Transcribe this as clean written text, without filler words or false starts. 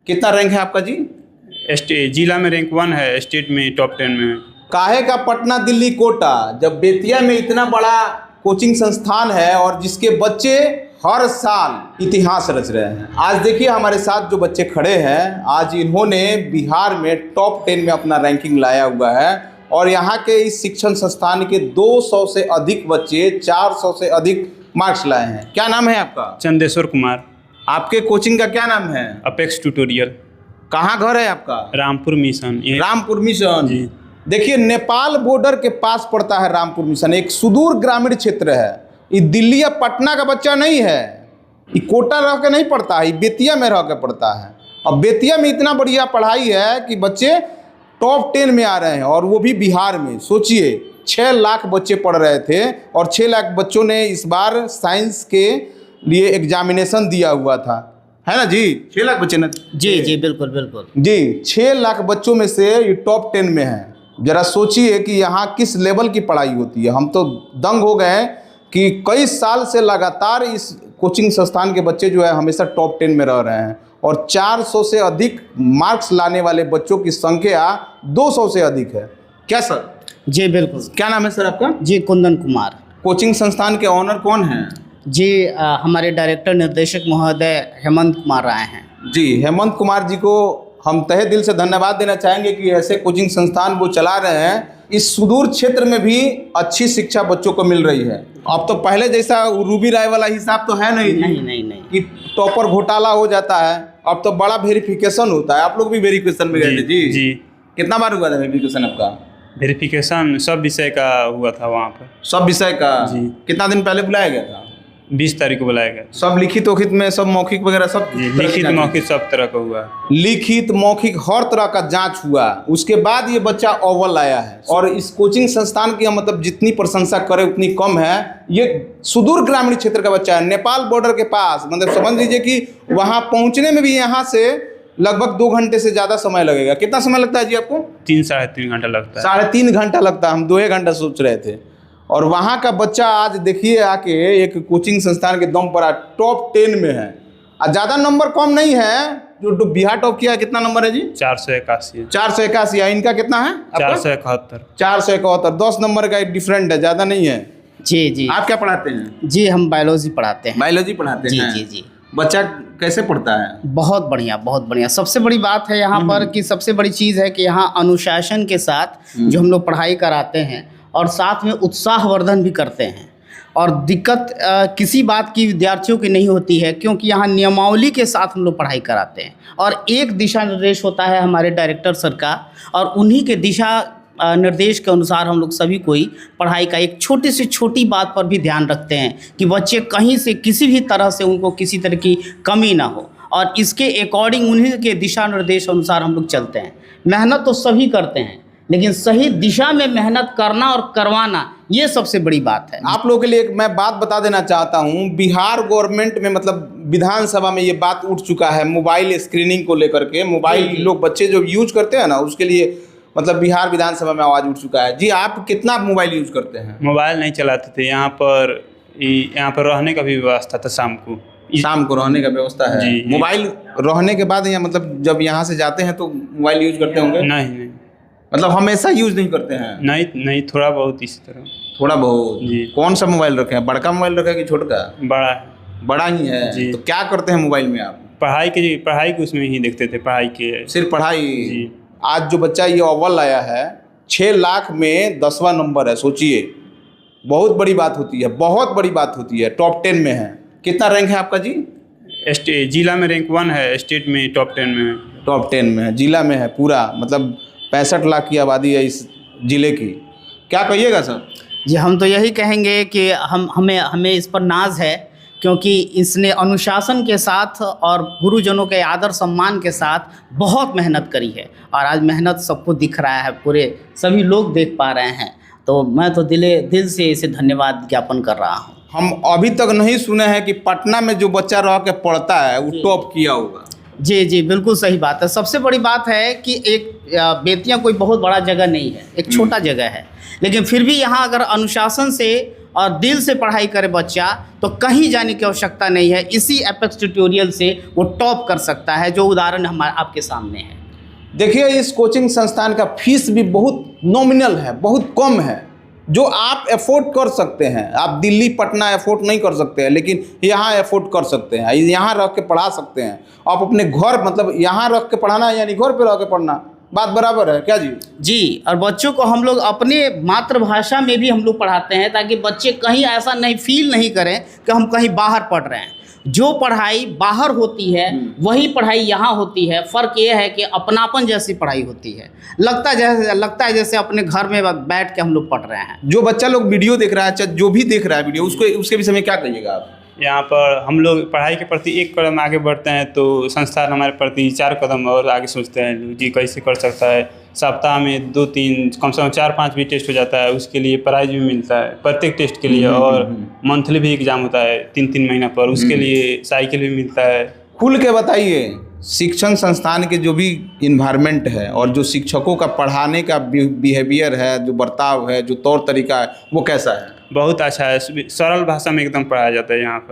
कितना रैंक है आपका जी? जिला में रैंक 1 है, स्टेट में टॉप 10 में है। काहे का पटना दिल्ली कोटा, जब बेतिया में इतना बड़ा कोचिंग संस्थान है और जिसके बच्चे हर साल इतिहास रच रहे हैं। आज देखिए हमारे साथ जो बच्चे खड़े हैं, आज इन्होंने बिहार में टॉप 10 में अपना रैंकिंग लाया हुआ है और यहाँ के इस शिक्षण संस्थान के 200 से अधिक बच्चे 400 से अधिक मार्क्स लाए हैं। क्या नाम है आपका? चंदेश्वर कुमार। आपके कोचिंग का क्या नाम है? Apex tutorial. कहाँ घर है आपका? रामपुर मिशन। रामपुर मिशन जी। देखिए नेपाल बॉर्डर के पास पड़ता है रामपुर मिशन, एक सुदूर ग्रामीण क्षेत्र है। ये दिल्ली या पटना का बच्चा नहीं है, ये कोटा रह के नहीं पढ़ता है, ये बेतिया में रह के पढ़ता है। अब बेतिया में इतना बढ़िया पढ़ाई है कि बच्चे टॉप 10 में आ रहे हैं और वो भी बिहार में। सोचिए 6 लाख बच्चे पढ़ रहे थे और 6 लाख बच्चों ने इस बार साइंस के लिए एग्जामिनेशन दिया हुआ था, है ना जी? 6 लाख बच्चे ने। जी जी बिल्कुल बिल्कुल जी 6 लाख बच्चों में से ये टॉप 10 में है। जरा सोचिए कि यहाँ किस लेवल की पढ़ाई होती है। हम तो दंग हो गए हैं कि कई साल से लगातार इस कोचिंग संस्थान के बच्चे जो है हमेशा टॉप 10 में रह रहे हैं और 400 से अधिक मार्क्स लाने वाले बच्चों की संख्या 200 से अधिक है। क्या सर? जी बिल्कुल। क्या नाम है सर आपका? जी कुंदन कुमार। कोचिंग संस्थान के ऑनर कौन हैं? जी हमारे डायरेक्टर निर्देशक महोदय हेमंत कुमार राय हैं। जी हेमंत कुमार जी को हम तहे दिल से धन्यवाद देना चाहेंगे कि ऐसे कोचिंग संस्थान वो चला रहे हैं। इस सुदूर क्षेत्र में भी अच्छी शिक्षा बच्चों को मिल रही है। अब तो पहले जैसा रूबी राय वाला हिसाब तो है नहीं नहीं कि टॉपर घोटाला हो जाता है। अब तो बड़ा वेरिफिकेशन होता है। आप लोग भी वेरिफिकेशन में गए थे जी? जी। कितना बार हुआ था वेरिफिकेशन आपका? वेरिफिकेशन सब विषय का हुआ था वहाँ पर। सब विषय का? जी। कितना दिन पहले बुलाया गया था? 20 तारीख को बुलाया गया। सब लिखित उखित में, सब मौखिक वगैरह सब? जी, लिखित मौखिक सब तरह का हुआ। लिखित मौखिक हर तरह का जांच हुआ, उसके बाद ये बच्चा अव्वल आया है। और इस कोचिंग संस्थान की हम मतलब जितनी प्रशंसा करें उतनी कम है। ये सुदूर ग्रामीण क्षेत्र का बच्चा है, नेपाल बॉर्डर के पास। मतलब समझ लीजिए कि वहाँ पहुँचने में भी यहाँ से लगभग 2 घंटे से ज़्यादा समय लगेगा। कितना समय लगता है जी आपको? 3 साढ़े 3 घंटा लगता है। 3.5 घंटा लगता है, हम 2 घंटा सोच रहे थे। और वहाँ का बच्चा आज देखिए आके एक कोचिंग संस्थान के दम पर टॉप 10 में है। और ज़्यादा नंबर कम नहीं है। जो बिहार टॉप किया कितना नंबर है जी? 481। 481 है। इनका कितना है? 471। 471, 10 नंबर का एक डिफरेंट है, ज़्यादा नहीं है। जी जी। आप क्या पढ़ाते हैं? जी हम बायोलॉजी पढ़ाते हैं। बायोलॉजी पढ़ाते जी हैं? जी जी। बच्चा कैसे पढ़ता है? बहुत बढ़िया बहुत बढ़िया। सबसे बड़ी बात है यहाँ पर कि सबसे बड़ी चीज़ है कि यहाँ अनुशासन के साथ जो हम लोग पढ़ाई कराते हैं और साथ में उत्साहवर्धन भी करते हैं। और दिक्कत किसी बात की विद्यार्थियों की नहीं होती है, क्योंकि यहाँ नियमावली के साथ हम लोग पढ़ाई कराते हैं और एक दिशा निर्देश होता है हमारे डायरेक्टर सर का, और उन्हीं के दिशा निर्देश के अनुसार हम लोग सभी कोई पढ़ाई का एक छोटी से छोटी बात पर भी ध्यान रखते हैं कि बच्चे कहीं से किसी भी तरह से उनको किसी तरह की कमी ना हो, और इसके अकॉर्डिंग उन्हीं के दिशा निर्देश अनुसार हम लोग चलते हैं। मेहनत तो सभी करते हैं, लेकिन सही दिशा में मेहनत करना और करवाना ये सबसे बड़ी बात है। आप लोगों के लिए एक मैं बात बता देना चाहता हूँ। बिहार गवर्नमेंट में मतलब विधानसभा में ये बात उठ चुका है मोबाइल स्क्रीनिंग को लेकर के। मोबाइल लोग बच्चे जो यूज करते हैं ना, उसके लिए मतलब बिहार विधानसभा में आवाज़ उठ चुका है। जी आप कितना मोबाइल यूज करते हैं? मोबाइल नहीं चलाते थे। यहाँ पर रहने का भी व्यवस्था था। शाम को रहने का व्यवस्था है जी। मोबाइल रहने के बाद या मतलब जब यहाँ से जाते हैं तो मोबाइल यूज करते होंगे? नहीं मतलब हमेशा यूज नहीं करते हैं? नहीं थोड़ा बहुत इसी तरह। थोड़ा बहुत जी। कौन सा मोबाइल रखे हैं? बड़का मोबाइल रखे कि छोटा? बड़ा है। बड़ा ही है जी। तो क्या करते हैं मोबाइल में आप? पढ़ाई के उसमें ही देखते थे। पढ़ाई के सिर्फ पढ़ाई? जी। आज जो बच्चा ये अव्वल आया है 6 लाख में 10वां नंबर है। सोचिए बहुत बड़ी बात होती है, बहुत बड़ी बात होती है। टॉप 10 में है। कितना रैंक है आपका जी? जिला में रैंक 1 है, स्टेट में टॉप 10 में है। टॉप 10 में है, जिला में है पूरा। मतलब 65 लाख की आबादी है इस जिले की। क्या कहिएगा सर? जी हम तो यही कहेंगे कि हमें इस पर नाज है, क्योंकि इसने अनुशासन के साथ और गुरुजनों के आदर सम्मान के साथ बहुत मेहनत करी है, और आज मेहनत सबको दिख रहा है, पूरे सभी लोग देख पा रहे हैं। तो मैं तो दिल से इसे धन्यवाद ज्ञापन कर रहा हूँ। हम अभी तक नहीं सुने हैं कि पटना में जो बच्चा रह के पढ़ता है वो टॉप किया होगा। जी जी बिल्कुल सही बात है। सबसे बड़ी बात है कि एक बेतिया कोई बहुत बड़ा जगह नहीं है, एक छोटा जगह है, लेकिन फिर भी यहाँ अगर अनुशासन से और दिल से पढ़ाई करे बच्चा तो कहीं जाने की आवश्यकता नहीं है। इसी एपेक्स ट्यूटोरियल से वो टॉप कर सकता है, जो उदाहरण हमारे आपके सामने है। देखिए, इस कोचिंग संस्थान का फीस भी बहुत नॉमिनल है, बहुत कम है, जो आप अफोर्ड कर सकते हैं। आप दिल्ली पटना अफोर्ड नहीं कर सकते हैं, लेकिन यहाँ अफोर्ड कर सकते हैं, यहाँ रह के पढ़ा सकते हैं। आप अपने घर, मतलब यहाँ रख के पढ़ाना है यानी घर पे रह के पढ़ना, बात बराबर है क्या जी? जी, और बच्चों को हम लोग अपने मातृभाषा में भी हम लोग पढ़ाते हैं, ताकि बच्चे कहीं ऐसा नहीं फील नहीं करें कि हम कहीं बाहर पढ़ रहे हैं। जो पढ़ाई बाहर होती है वही पढ़ाई यहाँ होती है। फ़र्क ये है कि अपनापन जैसी पढ़ाई होती है, लगता है जैसे अपने घर में बैठ के हम लोग पढ़ रहे हैं। जो बच्चा लोग वीडियो देख रहा है, चाहे जो भी देख रहा है वीडियो, उसके विषय में क्या कहिएगा आप? यहाँ पर हम लोग पढ़ाई के प्रति एक कदम आगे बढ़ते हैं तो संस्थान हमारे प्रति 4 कदम और आगे सोचते हैं जी कैसे कर सकता है। सप्ताह में 2-3 कम से कम 4-5 भी टेस्ट हो जाता है, उसके लिए प्राइज भी मिलता है प्रत्येक टेस्ट के लिए, और मंथली भी एग्जाम होता है 3-3 महीना पर, उसके लिए साइकिल भी मिलता है। खुल के बताइए, शिक्षण संस्थान के जो भी इन्वायरमेंट है और जो शिक्षकों का पढ़ाने का बिहेवियर है, जो बर्ताव है, जो तौर तरीका है, वो कैसा है? बहुत अच्छा है, सरल भाषा में एकदम पढ़ाया जाता है यहाँ पर।